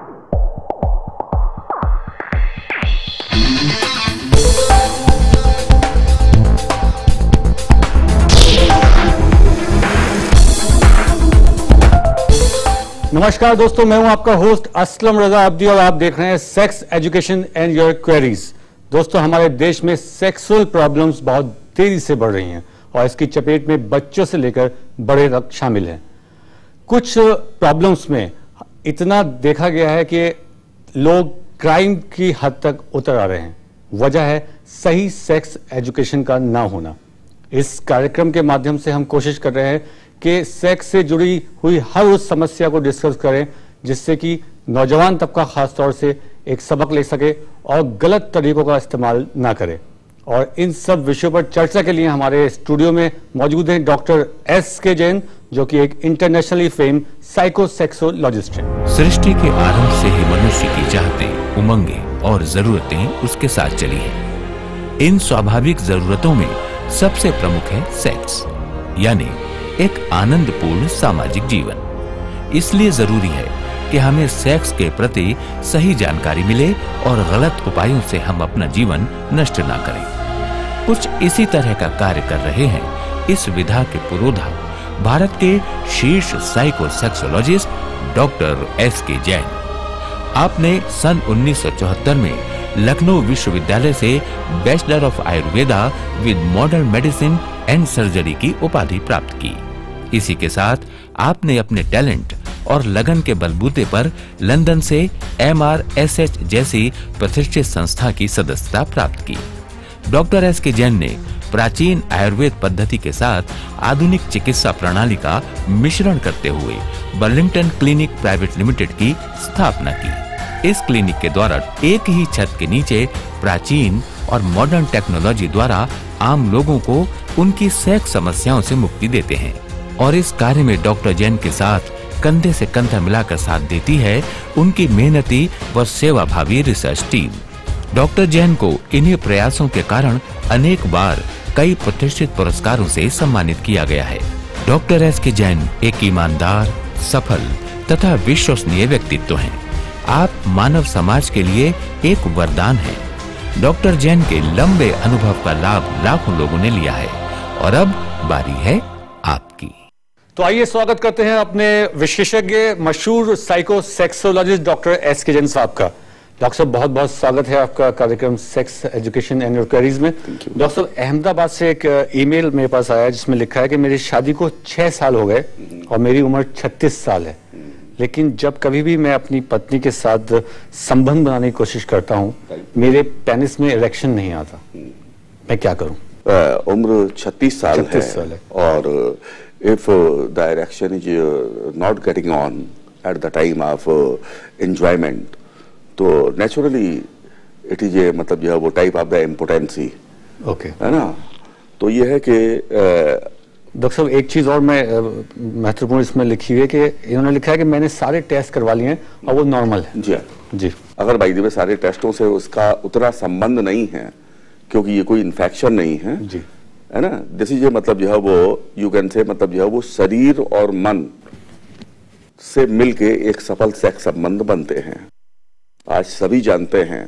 नमस्कार दोस्तों, मैं हूं आपका होस्ट असलम रजा अब्दी और आप देख रहे हैं sex education and your queries. दोस्तों, हमारे देश में सेक्सुअल प्रॉब्लम्स बहुत तेजी से बढ़ रही हैं और इसकी चपेट में बच्चों से लेकर बड़े तक शामिल हैं। कुछ प्रॉब्लम्स में इतना देखा गया है कि लोग क्राइम की हद तक उतर आ रहे हैं। वजह है सही सेक्स एजुकेशन का ना होना। इस कार्यक्रम के माध्यम से हम कोशिश कर रहे हैं कि सेक्स से जुड़ी हुई हर उस समस्या को डिस्कस करें जिससे कि नौजवान तबका खास तौर से एक सबक ले सके और गलत तरीकों का इस्तेमाल ना करे। और इन सब विषयों पर चर्चा के लिए हमारे स्टूडियो में मौजूद हैं डॉक्टर एस.के. जैन, जो कि एक इंटरनेशनली फेम साइकोसेक्सोलॉजिस्ट हैं। सृष्टि के आरंभ से ही मनुष्य की चाहतें, उमंगें और जरूरतें उसके साथ चली हैं। इन स्वाभाविक जरूरतों में सबसे प्रमुख है सेक्स, यानी एक आनंदपूर्ण सामाजिक जीवन। इसलिए जरूरी है कि हमें सेक्स के प्रति सही जानकारी मिले और गलत उपायों से हम अपना जीवन नष्ट ना करें। कुछ इसी तरह का कार्य कर रहे हैं इस विधा के पुरोधा भारत के शीर्ष साइकोसेक्सोलॉजिस्ट डॉक्टर एस.के. जैन। आपने सन 1974 में लखनऊ विश्वविद्यालय से bachelor of Ayurveda with modern medicine and surgery की उपाधि प्राप्त की। इसी के साथ आपने अपने टैलेंट और लगन के बलबूते पर लंदन से MRSH जैसी प्रतिष्ठित संस्था की सदस्यता प्राप्त की। Doctor SK. जैन ने प्राचीन आयुर्वेद पद्धति के साथ आधुनिक चिकित्सा प्रणाली का मिश्रण करते हुए बर्लिंगटन क्लिनिक प्राइवेट लिमिटेड की स्थापना की। इस क्लिनिक के द्वारा एक ही छत के नीचे प्राचीन और मॉडर्न टेक्नोलॉजी द्वारा आम लोगों को उनकी सेक्स समस्याओं से मुक्ति देते हैं। और इस कार्य में डॉक्टर जैन के साथ कंधे से कंधा मिलाकर साथ देती है उनकी मेहनती व सेवाभावी रिसर्च टीम। डॉक्टर जैन को इन्हीं प्रयासों के कारण अनेक बार कई प्रतिष्ठित पुरस्कारों से सम्मानित किया गया है। Doctor SK. जैन एक ईमानदार, सफल तथा विश्वसनीय व्यक्तित्व हैं। आप मानव समाज के लिए एक वरदान हैं। डॉक्टर जैन के लंबे अनुभव का लाभ लाखों लोगों ने लिया है और अब बारी है आपकी। तो आइए स्वागत करते हैं अपने विशेषज्ञ मशहूर साइकोसेक्सोलॉजिस्ट डॉक्टर एस.के. जैन साहब का। डॉक्टर साहब, बहुत बहुत स्वागत है आपका कार्यक्रम sex education and your queries में। डॉक्टर साहब, अहमदाबाद से एक ईमेल मेरे पास आया जिसमें लिखा है कि मेरी शादी को 6 साल हो गए और मेरी उम्र 36 साल है, लेकिन जब कभी भी मैं अपनी पत्नी के साथ संबंध बनाने की कोशिश करता हूँ मेरे पेनिस में इरेक्शन नहीं आता। मैं क्या करूँ? उम्र 36 साल है और if the erection is not getting on at the time of enjoyment, तो naturally it is a मतलब जो है वो type of the impotency, okay, है ना। तो ये है कि डॉक्टर साहब, एक चीज और मैं महत्वपूर्ण इसमें लिखी हुई है कि इन्होंने लिखा है कि मैंने सारे टेस्ट करवा लिए हैं और वो नॉर्मल है। जी जी। अगर भाई में सारे टेस्टों से उसका उतना संबंध नहीं है क्योंकि ये कोई इन्फेक्शन नहीं है जी, है ना। दिस इज मतलब जो है वो यू कैन से मतलब जो है वो शरीर और मन से मिलके एक सफल सेक्स संबंध बनते हैं। आज सभी जानते हैं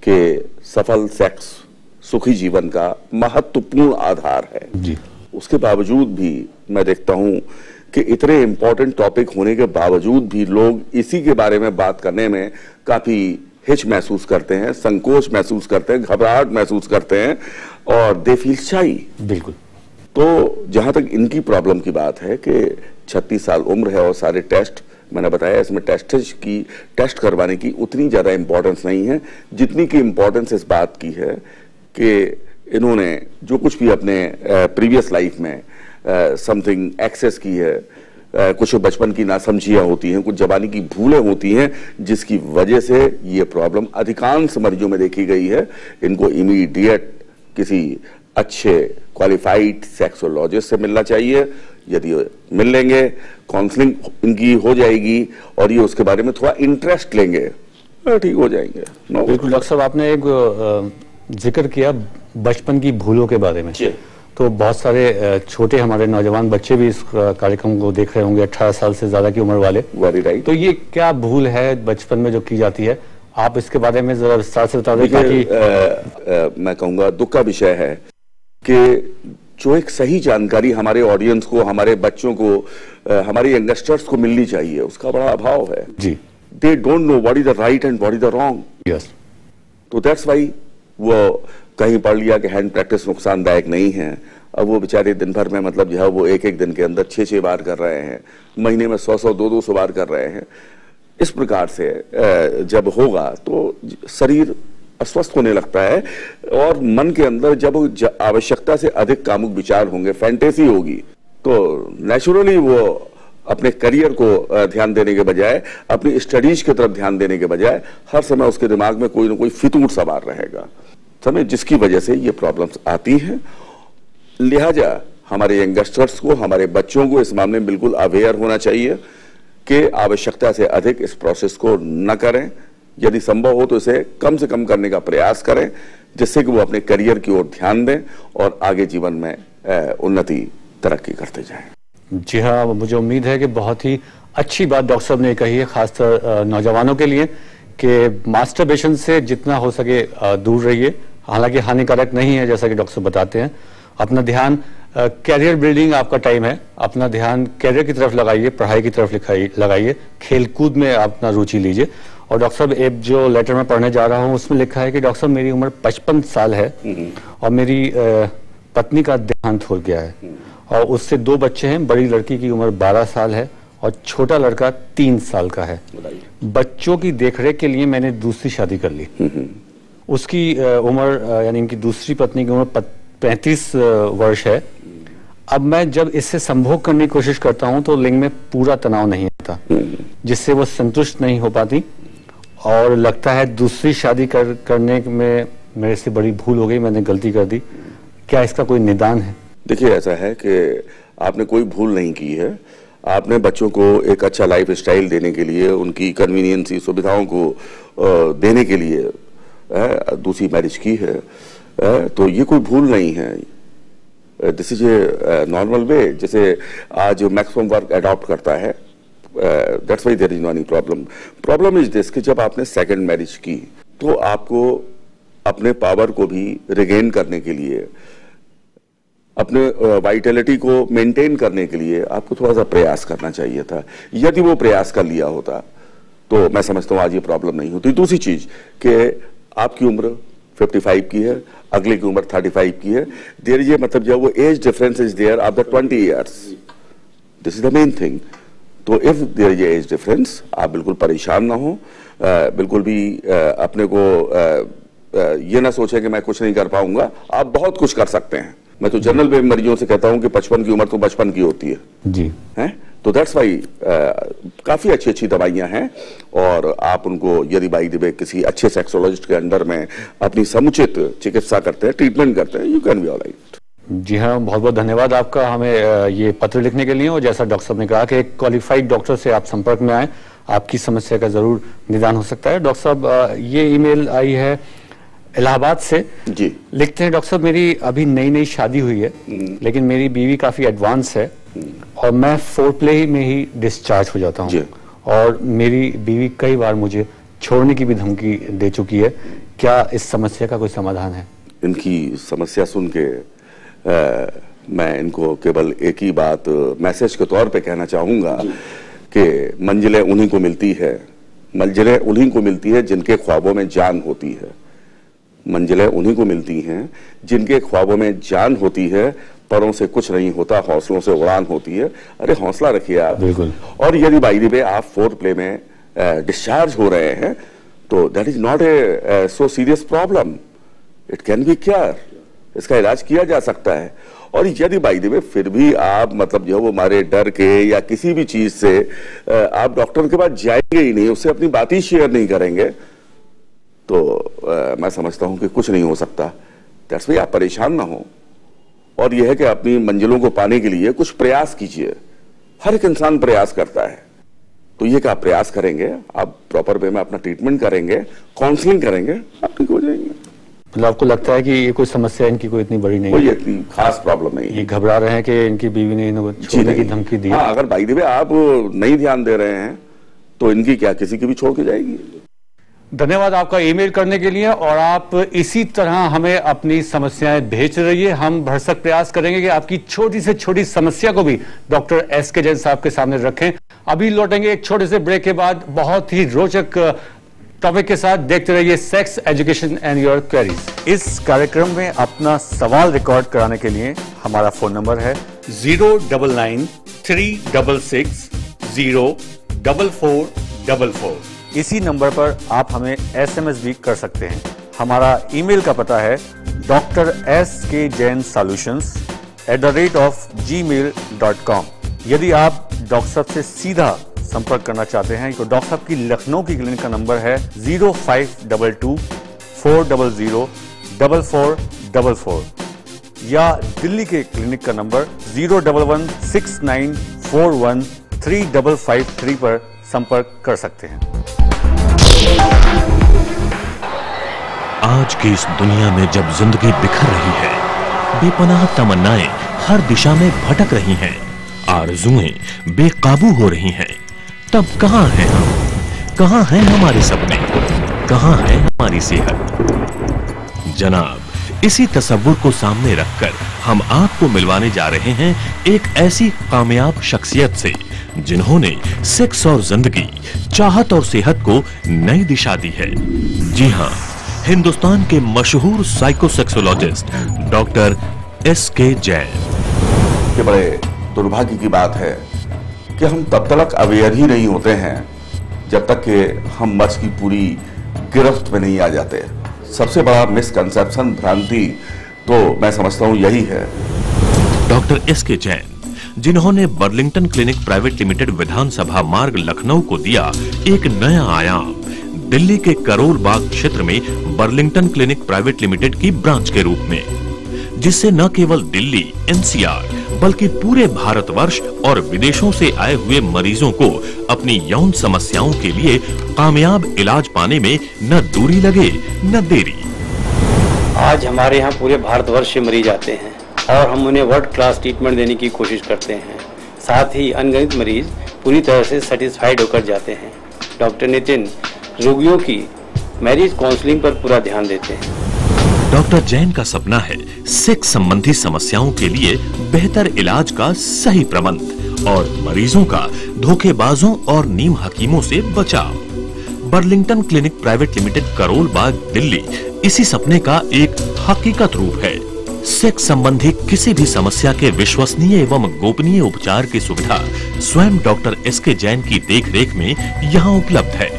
कि सफल सेक्स सुखी जीवन का महत्वपूर्ण आधार है जी। उसके बावजूद भी मैं देखता हूं कि इतने इंपॉर्टेंट टॉपिक होने के बावजूद भी लोग इसी के बारे में बात करने में काफी हिच महसूस करते हैं, संकोच महसूस करते हैं, घबराहट महसूस करते हैं और दे फील शाई। बिल्कुल। तो जहां तक इनकी प्रॉब्लम की बात है कि 36 साल उम्र है और सारे टेस्ट मैंने बताया, इसमें टेस्ट करवाने की उतनी ज्यादा इंपॉर्टेंस नहीं है जितनी की इंपॉर्टेंस इस बात की है कि इन्होंने जो कुछ भी अपने प्रीवियस लाइफ में समथिंग एक्सेस की है, कुछ बचपन की नासमझियां होती हैं, कुछ जवानी की भूलें होती हैं जिसकी वजह से ये प्रॉब्लम अधिकांश मरीजों में देखी गई है। इनको इमीडिएट किसी अच्छे क्वालिफाइड सेक्सोलॉजिस्ट से मिलना चाहिए। यदि मिल लेंगे, काउंसलिंग इनकी हो जाएगी और ये उसके बारे में थोड़ा इंटरेस्ट लेंगे, ठीक हो जाएंगे। बिल्कुल। डॉक्टर साहब, आपने एक जिक्र किया बचपन की भूलों के बारे में, तो बहुत सारे छोटे हमारे नौजवान बच्चे भी इस कार्यक्रम को देख रहे होंगे, 18 साल से ज्यादा की उम्र वाले। Very right. तो ये क्या भूल है बचपन में जो की जाती है, आप इसके बारे में जरा विस्तार से बता दें ताकि मैं कहूँगा दुख का विषय है कि जो एक सही जानकारी हमारे ऑडियंस को, हमारे बच्चों को, हमारे यंगस्टर्स को मिलनी चाहिए, उसका बड़ा अभाव है जी। They don't know what is the right and what is the wrong. Yes. तो दैट्स वाई वो कहीं पढ़ लिया कि हैंड प्रैक्टिस नुकसानदायक नहीं है, अब वो बेचारे दिन भर में मतलब जो है वो एक दिन के अंदर 6-6 बार कर रहे हैं, महीने में 100-100, 200-200 बार कर रहे हैं। इस प्रकार से जब होगा तो शरीर अस्वस्थ होने लगता है और मन के अंदर जब आवश्यकता से अधिक कामुक विचार होंगे, फैंटेसी होगी, तो नेचुरली वो अपने करियर को ध्यान देने के बजाय, अपनी स्टडीज की तरफ ध्यान देने के बजाय हर समय उसके दिमाग में कोई ना कोई फितूर सवार रहेगा, समय जिसकी वजह से ये प्रॉब्लम्स आती हैं। लिहाजा हमारे यंगस्टर्स को, हमारे बच्चों को इस मामले में बिल्कुल अवेयर होना चाहिए कि आवश्यकता से अधिक इस प्रोसेस को न करें, यदि संभव हो तो इसे कम से कम करने का प्रयास करें, जिससे कि वो अपने करियर की ओर ध्यान दें और आगे जीवन में उन्नति तरक्की करते जाएं। जी हाँ, मुझे उम्मीद है कि बहुत ही अच्छी बात डॉक्टर साहब ने कही है, खासकर नौजवानों के लिए, कि मास्टरबेशन से जितना हो सके दूर रहिए। हालांकि हानिकारक नहीं है जैसा कि डॉक्टर साहब बताते हैं। अपना ध्यान कैरियर बिल्डिंग आपका टाइम है, अपना ध्यान कैरियर की तरफ लगाइए, पढ़ाई की तरफ लगाइए, खेल कूद में अपना रुचि लीजिए। और डॉक्टर साहब एक जो लेटर में पढ़ने जा रहा हूँ उसमें लिखा है कि डॉक्टर साहब मेरी उम्र 55 साल है और मेरी पत्नी का देहांत हो गया है और उससे 2 बच्चे हैं। बड़ी लड़की की उम्र 12 साल है और छोटा लड़का 3 साल का है। बच्चों की देखरेख के लिए मैंने दूसरी शादी कर ली। उसकी उम्र यानी इनकी दूसरी पत्नी की उम्र 35 वर्ष है। अब मैं जब इससे संभोग करने की कोशिश करता हूं तो लिंग में पूरा तनाव नहीं आता, जिससे वो संतुष्ट नहीं हो पाती और लगता है दूसरी शादी करने में मेरे से बड़ी भूल हो गई, मैंने गलती कर दी। क्या इसका कोई निदान है? देखिए, ऐसा है कि आपने कोई भूल नहीं की है। आपने बच्चों को एक अच्छा लाइफ स्टाइल देने के लिए, उनकी कन्वीनियंस सुविधाओं को देने के लिए दूसरी मैरिज की है, तो ये कोई भूल नहीं है। This is a normal way. जैसे आज मैक्सिमम वर्क अडॉप्ट करता है, that's why there is no any problem. Problem is this कि जब आपने सेकंड मैरिज की तो आपको अपने पावर को भी रिगेन करने के लिए, अपने वाइटलिटी को मेंटेन करने के लिए आपको थोड़ा सा प्रयास करना चाहिए था। यदि वो प्रयास कर लिया होता तो मैं समझता हूँ आज ये प्रॉब्लम नहीं होती। दूसरी चीज कि आपकी उम्र 55 की है, अगले की उम्र 35 की है, देयर ये मतलब जो वो age difference is there of the 20 years, this is the main thing. तो if there is age difference, आप बिल्कुल परेशान ना हो, बिल्कुल भी अपने को ये ना सोचें कि मैं कुछ नहीं कर पाऊंगा। आप बहुत कुछ कर सकते हैं। मैं तो जनरल मरीजों से कहता हूं कि 55 की उम्र तो बचपन की होती है जी, है? तो दैट्स वाई काफी अच्छी अच्छी दवाइयां हैं और आप उनको यदि बाई द वे किसी अच्छे सेक्सोलॉजिस्ट के अंडर में अपनी समुचित चिकित्सा करते हैं, ट्रीटमेंट करते हैं, यू कैन बी ऑलराइट। जी हाँ, बहुत बहुत धन्यवाद आपका हमें ये पत्र लिखने के लिए। और जैसा डॉक्टर साहब ने कहा कि एक क्वालिफाइड डॉक्टर से आप संपर्क में आए, आपकी समस्या का जरूर निदान हो सकता है। डॉक्टर साहब, ये ईमेल आई है इलाहाबाद से जी। लिखते हैं, डॉक्टर साहब मेरी अभी नई नई शादी हुई है, लेकिन मेरी बीवी काफी एडवांस है और मैं फोरप्ले में ही डिस्चार्ज हो जाता हूँ और मेरी बीवी कई बार मुझे छोड़ने की भी धमकी दे चुकी है। क्या इस समस्या का कोई समाधान है? इनकी समस्या सुन के मैं इनको केवल एक ही बात मैसेज के तौर पे कहना चाहूंगा कि मंजिलें उन्हीं को मिलती है, मंजिलें उन्हीं को मिलती है जिनके ख्वाबों में जान होती है। मंजिलें उन्हीं को मिलती हैं जिनके ख्वाबों में जान होती है। परों से कुछ नहीं होता, हौसलों से उड़ान होती है। अरे हौसला रखिए आप। बिल्कुल। और यदि बाई द वे आप फोर्थ प्ले में डिस्चार्ज हो रहे हैं तो that is not a so serious problem, it can be cure. इसका इलाज किया जा सकता है। और यदि बाई द वे फिर भी आप मतलब जो वो हमारे डर के या किसी भी चीज से आप डॉक्टर के पास जाएंगे ही नहीं, उससे अपनी बात ही शेयर नहीं करेंगे, तो मैं समझता हूं कि कुछ नहीं हो सकता। दैट्स वाई आप परेशान ना हो और यह है कि अपनी मंजिलों को पाने के लिए कुछ प्रयास कीजिए। हर एक इंसान प्रयास करता है, तो ये कि आप प्रयास करेंगे, आप प्रॉपर वे में अपना ट्रीटमेंट करेंगे, काउंसलिंग करेंगे, आप ठीक हो जाएंगे। मतलब आपको लगता है कि ये कोई समस्या इनकी कोई इतनी बड़ी नहीं है? कोई इतनी खास प्रॉब्लम नहीं है। ये घबरा रहे हैं कि इनकी बीवी ने इनको छोड़ने की धमकी दी? हाँ, अगर बाई द वे आप नहीं ध्यान दे रहे हैं तो इनकी क्या किसी की भी छोड़ के जाएगी। धन्यवाद आपका ईमेल करने के लिए, और आप इसी तरह हमें अपनी समस्याएं भेज रहिए। हम भरसक प्रयास करेंगे कि आपकी छोटी से छोटी समस्या को भी डॉक्टर एस.के. जैन साहब के सामने रखें। अभी लौटेंगे एक छोटे से ब्रेक के बाद बहुत ही रोचक टॉपिक के साथ। देखते रहिए sex education and your queries. इस कार्यक्रम में अपना सवाल रिकॉर्ड कराने के लिए हमारा फोन नंबर है 09936604444। इसी नंबर पर आप हमें SMS भी कर सकते हैं। हमारा ईमेल का पता है drskjainsolutions@gmail.com। यदि आप डॉक्टर साहब से सीधा संपर्क करना चाहते हैं तो डॉक्टर साहब की लखनऊ की क्लिनिक का नंबर है 0522-400-4444 या दिल्ली के क्लिनिक का नंबर 01169413553 पर संपर्क कर सकते हैं। आज की इस दुनिया में जब जिंदगी बिखर रही है, बेपनाह तमन्नाएं हर दिशा में भटक रही हैं, आरज़ुएं बेकाबू हो रही हैं, तब कहां हैं हम? कहां हैं हमारे सपने? कहां है हमारी सेहत? जनाब, इसी तसव्वुर को सामने रखकर हम आपको मिलवाने जा रहे हैं एक ऐसी कामयाब शख्सियत से जिन्होंने सेक्स और जिंदगी, चाहत और सेहत को नई दिशा दी है। जी हां, हिंदुस्तान के मशहूर साइकोसेक्सोलॉजिस्ट डॉक्टर एस.के. जैन। ये बड़े दुर्भाग्य की बात है कि हम तब तक अवेयर ही नहीं होते हैं जब तक कि हम मर्ज की पूरी गिरफ्त में नहीं आ जाते। सबसे बड़ा मिसकंसेप्शन, भ्रांति तो मैं समझता हूं यही है। Doctor SK. जैन, जिन्होंने Burlington clinic private limited Vidhansabha Marg Lucknow को दिया एक नया आयाम, दिल्ली के करोल बाग क्षेत्र में बर्लिंगटन क्लिनिक प्राइवेट लिमिटेड की ब्रांच के रूप में, जिससे न केवल दिल्ली, NCR बल्कि पूरे भारतवर्ष और विदेशों से आए हुए मरीजों को अपनी यौन समस्याओं के लिए कामयाब इलाज पाने में न दूरी लगे न देरी। आज हमारे यहाँ पूरे भारतवर्ष से मरीज आते हैं और हम उन्हें वर्ल्ड क्लास ट्रीटमेंट देने की कोशिश करते हैं। साथ ही अनगिनत मरीज पूरी तरह से सेटिस्फाइड होकर जाते हैं। डॉक्टर नितिन रोगियों की मैरिज काउंसलिंग पर पूरा ध्यान देते हैं। डॉक्टर जैन का सपना है सेक्स संबंधी समस्याओं के लिए बेहतर इलाज का सही प्रबंध और मरीजों का धोखेबाजों और नीम हकीमों से बचाव। Burlington clinic private limited, Karol Bagh, Delhi इसी सपने का एक हकीकत रूप है। सेक्स संबंधी किसी भी समस्या के विश्वसनीय एवं गोपनीय उपचार की सुविधा स्वयं डॉक्टर एस.के. जैन की देखरेख में यहाँ उपलब्ध है।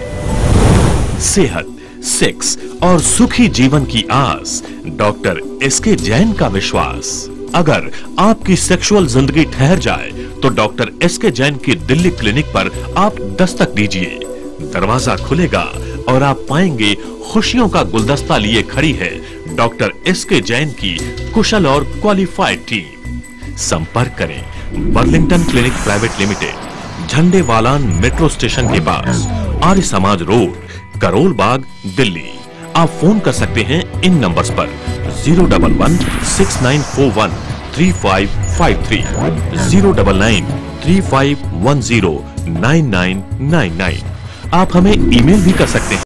सेहत, सेक्स और सुखी जीवन की आस, डॉक्टर एस.के. जैन का विश्वास। अगर आपकी सेक्सुअल जिंदगी ठहर जाए तो डॉक्टर एस.के. जैन की दिल्ली क्लिनिक पर आप दस्तक दीजिए। दरवाजा खुलेगा और आप पाएंगे खुशियों का गुलदस्ता लिए खड़ी है डॉक्टर एस.के. जैन की कुशल और क्वालिफाइड टीम। संपर्क करें Burlington clinic private limited, Jhandewalan metro station के पास, आर्य समाज रोड, करोल बाग, दिल्ली। आप फोन कर सकते हैं इन नंबर्स पर 011-6941-3553, 099-3510-9999। आप हमें ईमेल भी कर सकते हैं